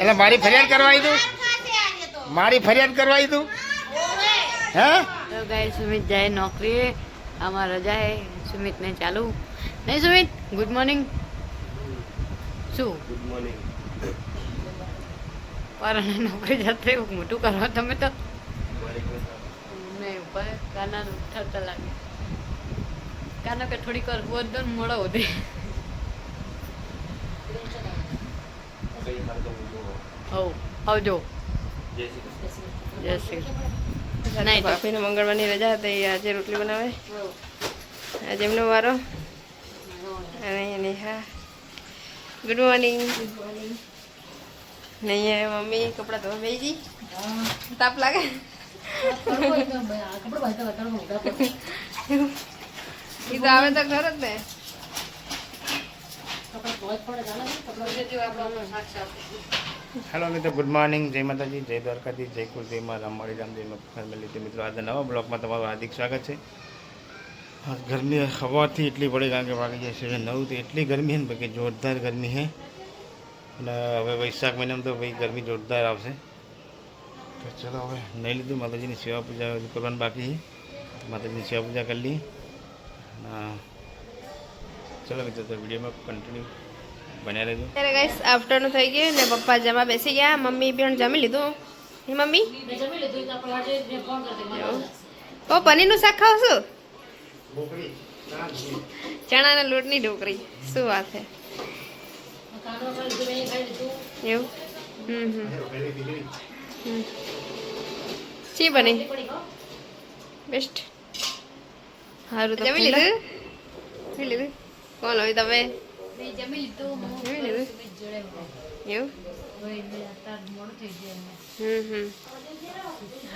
એટલે મારી ફરિયાદ કરવાઈ તું, મારી ફરિયાદ કરવાઈ તું હે? તો ગાય સુમિત જાય નોકરીએ, આમાં રજા હે. સુમિતને ચાલુ નહીં સુમિત? Good morning. શું ગુડ મોર્નિંગ. પારાને નોકરી જતો એવું મોટું કરો તમે તો. નહીં ઉપર કાના ઉઠાવતા લાગે. કાના કે થોડીક વાર બોલ મોડો હોતી. હવ આવજો. જય શ્રી કૃષ્ણ. બાપીને મંગળવારની રજા હતી, આજે રોટલી બનાવે. આજે એમનો વારો. અને નેહા ગુડ મોર્નિંગ. ને અહીંયા મમ્મી કપડાં ધોવા બેસી ગઈ. તાપ લાગે એ તો આવે તો ખરો જ ને. હેલો મિત્રો, ગુડ મોર્નિંગ. જય માતાજી, જય દ્વારકાથી, જય કુલદેવમાં, રામવાડી રામદેવ ફેમિલી. મિત્રો આજના નવા બ્લોગમાં તમારું હાર્દિક સ્વાગત છે. ગરમી હવાથી એટલી પડી, કારણ કે વાગી જાય છે 9 તો એટલી ગરમી છે ને કે જોરદાર ગરમી છે. અને હવે વૈશાખ મહિનામાં તો ભાઈ ગરમી જોરદાર આવશે. તો ચલો હવે નહીં લીધું, માતાજીની સેવા પૂજા કરવાની બાકી છે. માતાજીની સેવા પૂજા કરી લઈએ. ચલો મિત્રો, તો વિડીયોમાં કન્ટિન્યુ બન્યા રહેજો. ત્યારે ગાઈસ આફ્ટરનૂન થઈ ગયું ને પપ્પા જમવા બેસી ગયા. મમ્મી પણ જમી લીધું. હે મમ્મી? ઓ પનીરનું શાક ખાવ છું? ચણાના લોટની ઢોકળી. શું વાત છે? એવું? શી બની? બેસ્ટ. સારું. તો જમી લીધું? જમી લીધું? કોણ હોય તમે? જમી લીધું. જમી લીધું? એવું?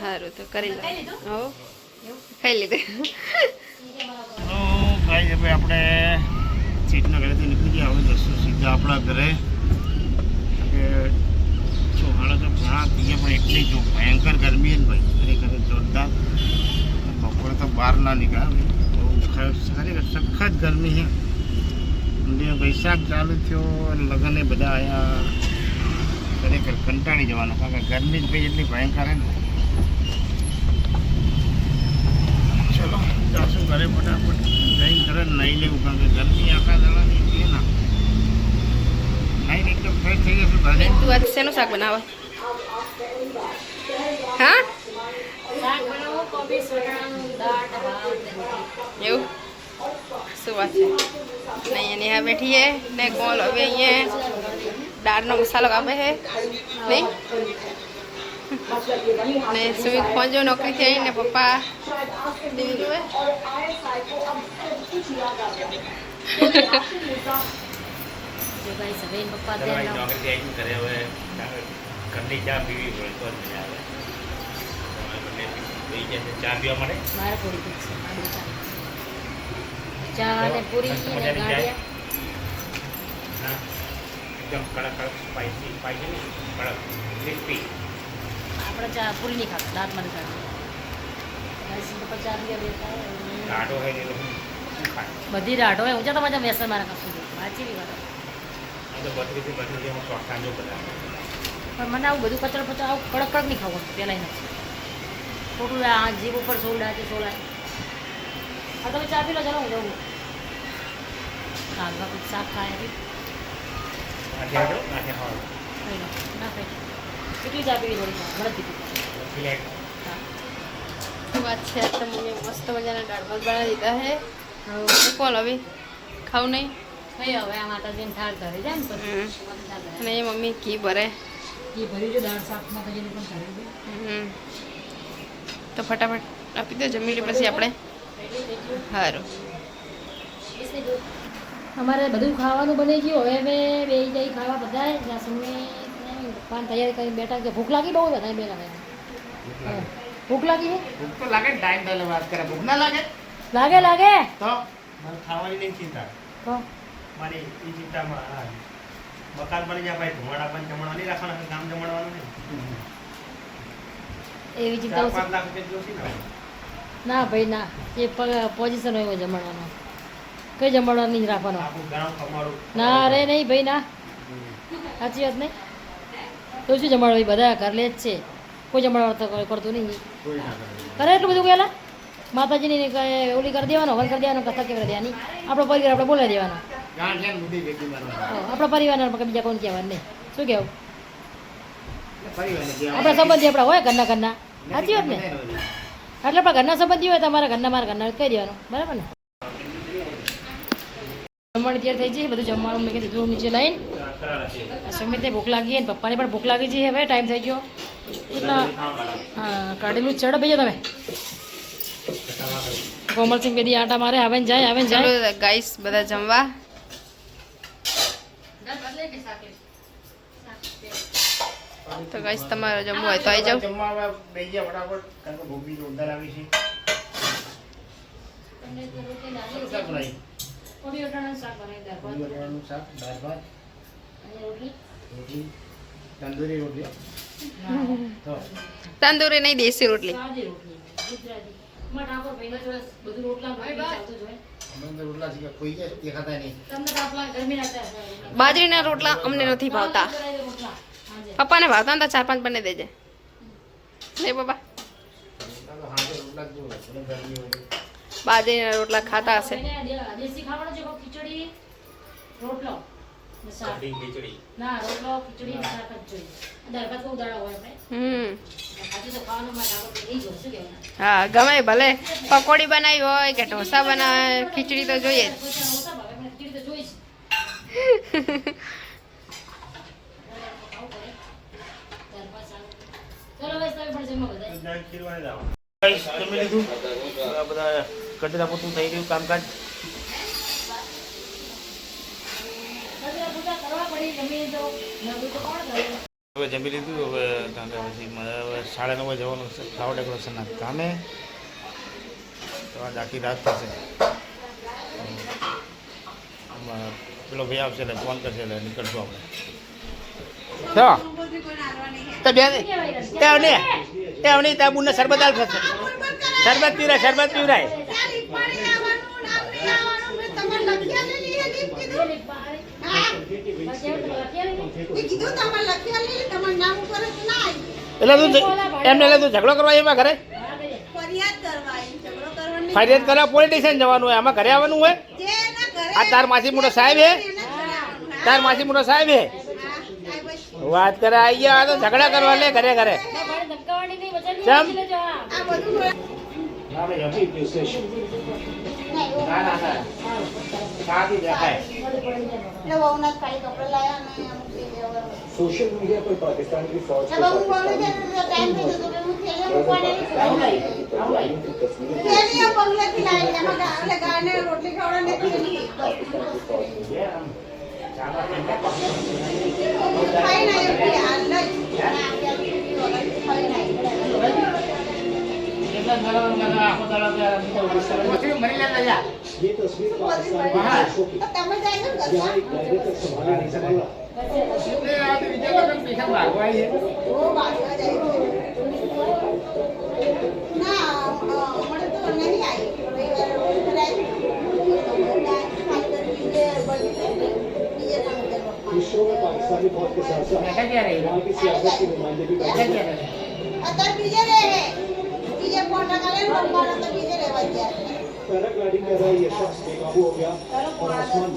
સારું, તો કરી લો. હો ખાઈ લીધું. તો ભાઈ હવે આપણે સીટના ઘરેથી નીકળી ગયા. હવે જશું સીધા આપણા ઘરે. કે ચોહાડા તો ઘણા થઈ ગયા, પણ એટલી જો ભયંકર ગરમી છે ને ભાઈ, ખરેખર જોરદાર. બપોરે તો બહાર ના નીકળ્યા. બહુ ખરેખર સખત ગરમી છે. વૈશાખ ચાલુ થયો, લગ્ન એ બધા આવ્યા. ખરેખર કંટાળી જવાનું, કારણ કે ગરમી જ ભાઈ એટલી ભયંકર છે ને. ચલો જાશું ઘરે ફટાફટ જઈને તરત નહીં લેવું, કારણ કે ગરમી આખા દાડાની છે ને. નહીં એકદમ ફ્રેશ થઈ જશું ઘરે. તું આજ શેનું શાક બનાવે? હા એવું? શું વાત છે? નહીં નેહા બેઠી હે ને કોલ હવે અહીંયા દાળનો મસાલો કાપે છે નહીં ને સુમિત પહોંચ્યો નોકરીથી આવીને પપ્પા ટીવી જોવે. ઘરની ચા પીવી પડે તો જ મજા આવે. ચા પીવા માટે મારે પૂરી ચા અને પૂરી એકદમ કડક કડક સ્પાઈસી સ્પાઈસી નહીં, કડક ક્રિસ્પી. આપણે ચા પૂરી નહીં ખાતા, દાંત મને કાઢે. ગાઢો હોય ને શું ખાય? બધી રાઢો હોય. ઊંચા તમારા વ્યસન મારા કશું વાંચી વાત. તો 32 હું શોખ ખાંજો બધા. પણ મને આવું બધું કચરો પચરો આવું કડક કડક નહીં ખાવું પહેલાં નથી. ખોટું આ જીભ ઉપર સોવડાય તે સોવડાય. આ તમે ચા પી લો, ચાલો હું જવું. કાગવા પછી શાક ખાય ખાઈ લો. ના ખાઈ કેટલી ચા પીવી થોડી ઘણા પીધી. શું વાત છે? તો મમ્મી મસ્ત મજાના દાળ ભાત બનાવી દીધા હે. હવે કોલ હવે ખાવું નહીં? નહીં હવે આ માતાજીને ઠાર ધરી જાય ને પછી અને એ મમ્મી ઘી ભરે. એ ભરી જો દાળ શાકમાં પછી પણ ધરી દે. તો ફટાફટ આપી દો, જમી લે પછી આપણે. સારું. અમારે બધું ખાવાનું બની ગયું. હવે અમે બે જઈ ખાવા બધા. જ્યાં સુધી પપ્પાને તૈયારી કરી બેઠા કે ભૂખ લાગી બહુ બધા બે લાગે. ભૂખ લાગી છે? ભૂખ તો લાગે ને, ટાઈમ પહેલા વાત કરે. ભૂખ ના લાગે લાગે લાગે તો મને ખાવાની નહીં ચિંતા. તો મારી એ ચિંતામાં મકાન બની જાય ભાઈ, ધુમાડા પણ જમણવા નહીં રાખવાના, ગામ જમણવાનું નહીં. એવી ચિંતા 4-5 લાખ રૂપિયા જોશી ને. ના ભાઈ ના, એ પોઝિશન હોય એવો જમણવાનો. કઈ જમાડવા નહીં રાખવાનો આખું ગરમ ખમાડું ના રે નહીં ભાઈ ના સાચી વાત નહીં તો શું જમાડવા બધા ઘર લે જ છે કોઈ જમાડવા તો કરતું નહીં કોઈ ના કરે કરે એટલું બધું પહેલાં માતાજીની ઓલી કરી દેવાનો હવન કરી દેવાનો કથા કેવી દેવાની આપણો પરિવાર આપણે બોલાવી દેવાનો ગાંઠ છે ને બધી ભેગી મારવા આપણા પરિવારના બીજા કોણ કહેવાનું નહીં શું કહેવું પરિવારને જે આપણા સંબંધી આપણા હોય ઘરના સાચી વાત ને એટલે આપણા ઘરના સંબંધી હોય તમારા ઘરના મારા ઘરના કહી દેવાનું બરાબર ને જમવાની તૈયાર થઈ જઈએ બધું જમવાનું મેં કીધું નીચે લઈને સુમિતને ભૂખ લાગી અને પપ્પાને પણ ભૂખ લાગી છે હવે ટાઈમ થઈ ગયો એટલા હા કાઢેલું ચડ ભાઈ તમે કોમલસિંહ કદી આટા મારે આવે ને જાય ચલો ગાઈસ બધા જમવા તો ગાઈસ તમારે જમવું હોય તો આવી જાવ જમવા હવે બેસી ગયા ફટાફટ કારણ કે ભૂખ બી જોરદાર આવી છે શાક બનાવી બટાટાનું શાક દાળ ભાત રોટલી તંદૂરી રોટલી તો તંદૂરી નહીં દેશી રોટલી અમે રોટલા છે કે કોઈ જાય દેખાતા નહીં બાજરીના રોટલા અમને નથી ભાવતા પપ્પાને ભાવતા ને તો 4-5 બને દેજે નહીં પપ્પા હાજર રોટલા જ જોવે ભલે ગરમી હોય તો. બાજરીના રોટલા ખાતા હશે દેશી ખાવાનું છે ખીચડી રોટલો ને શાક. ના રોટલો ખીચડી ને શાક જ જોઈએ દાળ ભાત બહુ દાડા હોય આપણે આજે તો ખાવાનું માં ડાબો નહીં જોઈએ શું કહેવાનું હા ગમે ભલે પકોડી બનાવી હોય કે ઢોસા બનાવે ખીચડી તો જોઈએ જ ઓછા ભાવે મને ખીચડી તો જોઈશ ચલો બસ તમે પણ જમવા બધા દાળ ખીરવાને જ આવવાનું. ગાઈસ, જમી લીધું આ બધા કચરા પોતું થઈ ગયું કામકાજ પૂજા કરવા પડી જમીન તો નવું તો કોણ કરે હવે જમી લીધું હવે કારણ કે પછી મારે હવે 9:30 જવાનું છે ફ્લાવર ડેકોરેશનના કામે તો આજ આખી રાત થશે આમાં પેલો ભાઈ આવશે એટલે ફોન કરશે એટલે નીકળશું આપણે તો બે ત્યાં બુને શરબત આલ થશે શરબત પીવરાય એટલે તું એમને એટલે તું ઝઘડો કરવા એમાં ઘરે ફરિયાદ કરવા પોલીસ સ્ટેશન જવાનું હોય આમાં ઘરે આવવાનું હોય આ તાર માસી મોટો સાહેબ હે વાત કરે આવી ગયા તો ઝઘડા કરવા લે ઘરે ઘરે ચમ सोशल मीडिया पर पाकिस्तान की फौज को ये तस्वीर पाकिस्तान की फौजों की यहाँ एक दायरे तक संभाला नहीं सकेगा इस शो में पाकिस्तानी फौज के साथ साथ यहाँ की सियासत के नुमाइंदे भी बैठे हैं पैराग्लाइडिंग कर रहा ये शख्स बेकाबू हो गया और आसमान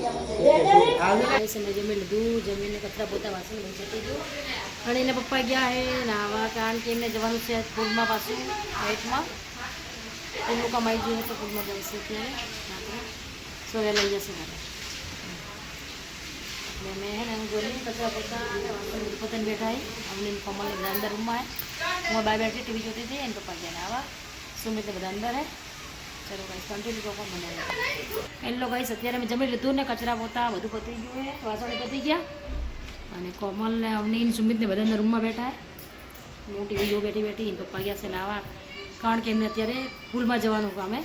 મેં જમી લીધું જમીને કચરા પોતા વાસણ બધું જતી ગયું અને એના પપ્પા ગયા હે નાવા કારણ કે એમને જવાનું છે ફૂડમાં પાછું નાઇટમાં એમનું કમાઈ ગયું તો ફૂડમાં જશે ત્યારે રાત્રે સોરે લઈ જશે ઘરે એટલે મેં હે ને હું જોઈ કચરા પોતા વાસણ પોતાને બેઠા અમને કમલ બધા અંદર રૂમમાં હું બહાર બેઠી ટીવી જોતી હતી એને પપ્પા ગયા નાવા સુમિત બધા અંદર હે ચલો ગાઈસ કન્ટિન્યુ લોકો બનાવે એલો ગાઈસ અત્યારે મેં જમી લીધું ને કચરા પોતા બધું પતી ગયું હે વાસણ પતી ગયા અને કોમલ ને અવની ને સુમિત ને બધા અંદર રૂમમાં બેઠા હું ટીવી જો બેઠી પપ્પા ગયા છે નાવા કારણ કે એમને અત્યારે ફૂલમાં જવાનું કામે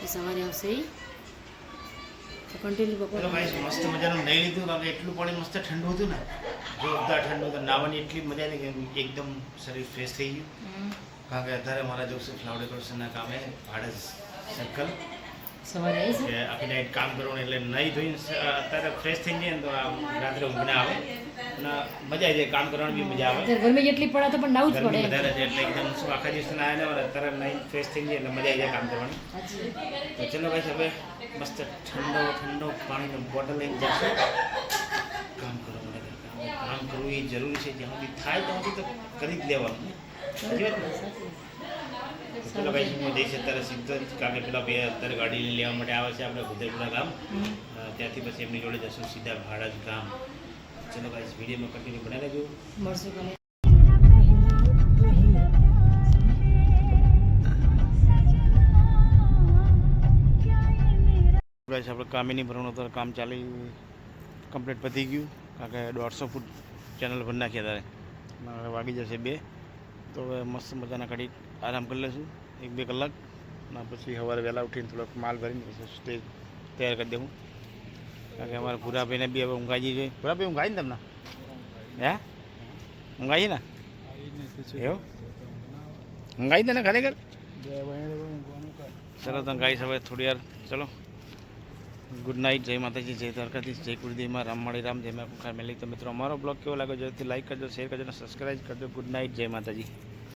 એ સવારે આવશે એ કન્ટિન્યુ ચલો ભાઈ મસ્ત મજાનું નહીં લીધું કારણ કે એટલું પાણી મસ્ત ઠંડુ હતું ને જોરદાર ઠંડુ હતું નાવાની એટલી મજા નહીં કે એકદમ શરીર ફ્રેશ થઈ ગયું કારણ કે અત્યારે મારા જવું છે ફ્લાવર ડેકોરેશનના કામે ભાડજ સર્કલ સવારે આવીશ કે આખી નાઈટ કામ કરવાનું એટલે નહીં ધોઈને અત્યારે ફ્રેશ થઈ જાય ને તો આમ રાત્રે ઊંઘ ના આવે અને મજા આવી જાય, કામ કરવાની બી મજા આવે. અત્યારે ગરમી જેટલી પડે તો પણ નાવું જ ગરમી પડે. વધારે છે એટલે એકદમ શું આખા દિવસ ના આવે ને અત્યારે નહીં ફ્રેશ થઈ જાય એટલે મજા આવી જાય કામ કરવાની. સાચી. તો ચલો ભાઈ હવે મસ્ત ઠંડો ઠંડો પાણીનો બોટલ લઈને જશે કામ કરવા માટે. કામ કરવું એ જરૂરી છે, જ્યાં સુધી થાય ત્યાં સુધી તો કરી જ લેવાનું. સાચી વાત ને? તો ચલો ભાઈ હું જઈશ અત્યારે સીધો જ, કારણ કે પેલા ભાઈ અત્યારે ગાડી લઈને લેવા માટે આવે છે આપણે ભૂદેપુરા ગામ. ત્યાંથી પછી એમની જોડે જશું સીધા ભાડજ ગામ. ચલો ભાઈ વિડીયોમાં કન્ટિન્યુ બનાવી લેજો. મળશું કાલે. ગાઈસ આપણે કામિની ભરવાનું અત્યારે કામ ચાલી કમ્પ્લીટ પતી ગયું, કારણ કે 150 ફૂટ ચેનલ ભરી નાખી અત્યારે. હવે વાગી જશે 2, તો હવે મસ્ત મજાના ઘડી આરામ કરી લઈશું 1-2 કલાક. અને પછી સવારે વહેલા ઉઠીને થોડોક માલ ભરીને પછી સ્ટેજ તૈયાર કરી દઉં, કારણ કે અમારા ભૂરાભાઈને બી હવે ઊંઘાઈ જોઈએ. ભૂરાભાઈ ઊંઘાઈ ને તમને? હે ઊંઘાઈ ને? એવું ઊંઘાઈ દે ને ખરેખર? ચલો તો ગાઈસ હવે થોડી વાર ચલો ગુડ નાઇટ. જય માતાજી, જય દ્વારકાધીશ, જય કુળદેવીમાં, રામ માળી રામ, જય મા કુખાર મેલી. તો મિત્રો અમારો બ્લોગ કેવો લાગ્યો જરૂરથી લાઈક કરજો, શેર કરજો અને સબસ્ક્રાઈબ કરજો. ગુડ નાઇટ, જય માતાજી.